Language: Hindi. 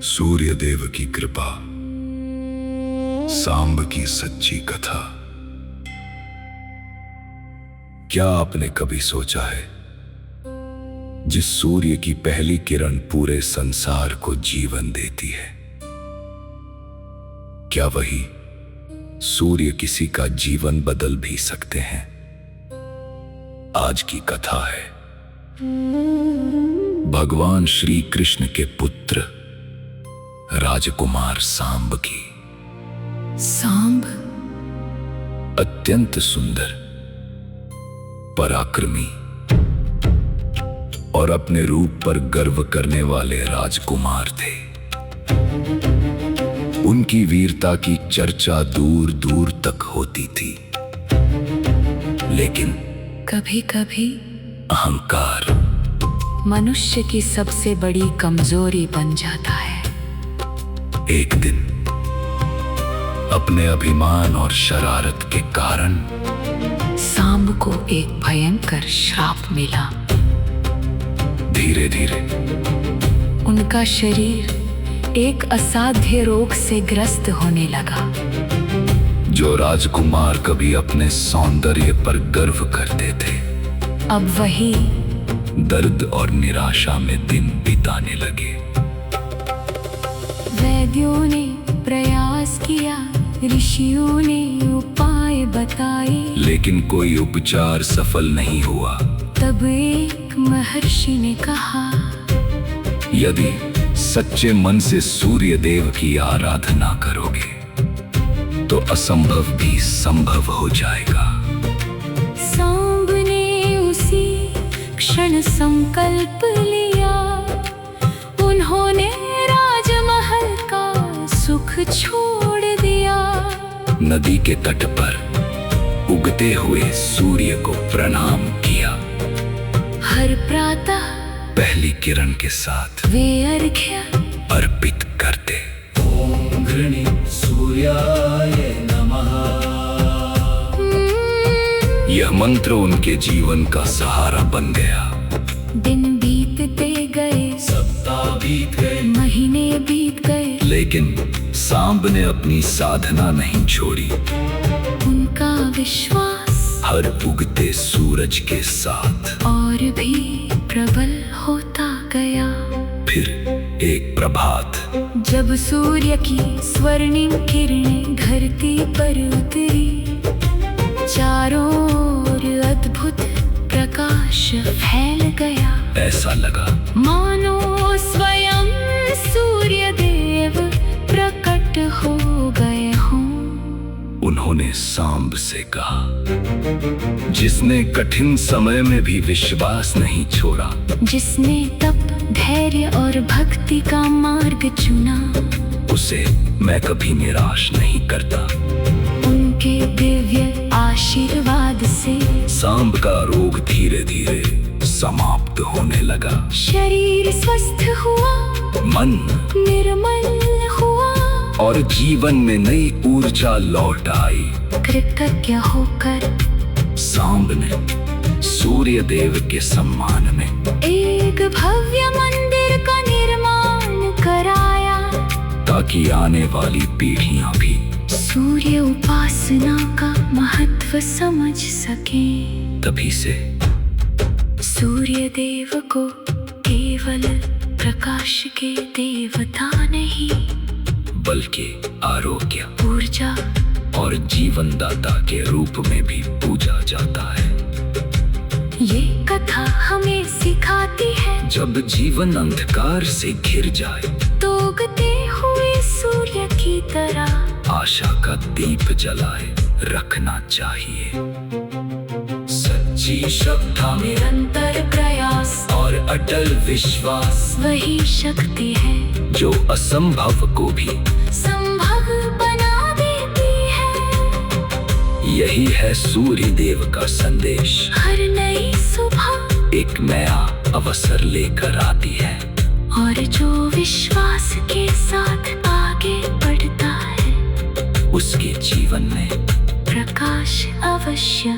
सूर्यदेव की कृपा, सांब की सच्ची कथा। क्या आपने कभी सोचा है, जिस सूर्य की पहली किरण पूरे संसार को जीवन देती है, क्या वही सूर्य किसी का जीवन बदल भी सकते हैं? आज की कथा है भगवान श्री कृष्ण के पुत्र राजकुमार सांब की। सांब अत्यंत सुंदर, पराक्रमी और अपने रूप पर गर्व करने वाले राजकुमार थे। उनकी वीरता की चर्चा दूर दूर तक होती थी, लेकिन कभी कभी अहंकार मनुष्य की सबसे बड़ी कमजोरी बन जाता है। एक दिन अपने अभिमान और शरारत के कारण सांब को एक भयंकर श्राप मिला। धीरे धीरे उनका शरीर एक असाध्य रोग से ग्रस्त होने लगा। जो राजकुमार कभी अपने सौंदर्य पर गर्व करते थे, अब वही दर्द और निराशा में दिन बिताने लगे। वैद्यों ने प्रयास किया, ऋषियों ने उपाय बताए, लेकिन कोई उपचार सफल नहीं हुआ। तब एक महर्षि ने कहा, यदि सच्चे मन से सूर्य देव की आराधना करोगे तो असंभव भी संभव हो जाएगा। सांब ने उसी क्षण संकल्प लिया। उन्होंने राजमहल का सुख छोड़ दिया। नदी के तट पर उगते हुए सूर्य को प्रणाम किया। हर प्रातः पहली किरण के साथ वे अर्घ्य अर्पित करते। ओम घृणी सूर्याय नमः। यह मंत्र उनके जीवन का सहारा बन गया। दिन बीतते गए, सप्ताह बीत गए, महीने बीत गए, लेकिन सांब ने अपनी साधना नहीं छोड़ी। उनका विश्वास हर उगते सूरज के साथ और भी प्रबल होता गया। फिर एक प्रभात, जब सूर्य की स्वर्णिम किरणें धरती पर उतरी, चारों ओर अद्भुत प्रकाश फैल गया। ऐसा लगा मानो स्वयं सूर्य देव प्रकट हो गए हों। उन्होंने सांब से कहा, जिसने कठिन समय में भी विश्वास नहीं छोड़ा, जिसने तप, धैर्य और भक्ति का मार्ग चुना, उसे मैं कभी निराश नहीं करता। उनके दिव्य आशीर्वाद से सांब का रोग धीरे धीरे समाप्त होने लगा। शरीर स्वस्थ हुआ, मन निर्मल हुआ और जीवन में नई ऊर्जा लौट आई। कृतज्ञ होकर सांब ने सूर्य देव के सम्मान में एक भव्य मंदिर का निर्माण कराया, ताकि आने वाली पीढ़ियां भी सूर्य उपासना का महत्व समझ सके। तभी से सूर्य देव को केवल प्रकाश के देवता नहीं, बल्कि आरोग्य, ऊर्जा और जीवनदाता के रूप में भी पूजा जाता है। ये कथा हमें सिखाती है, जब जीवन अंधकार से घिर जाए तो उगते हुए सूर्य की तरह आशा का दीप जलाए रखना चाहिए। सच्ची श्रद्धा, निरंतर प्रयास और अटल विश्वास वही शक्ति है जो असंभव को भी संभव बना देती है। यही है सूर्य देव का संदेश। हर नई सुबह एक नया अवसर लेकर आती है, और जो विश्वास के साथ आगे बढ़ता है, उसके जीवन में प्रकाश अवश्य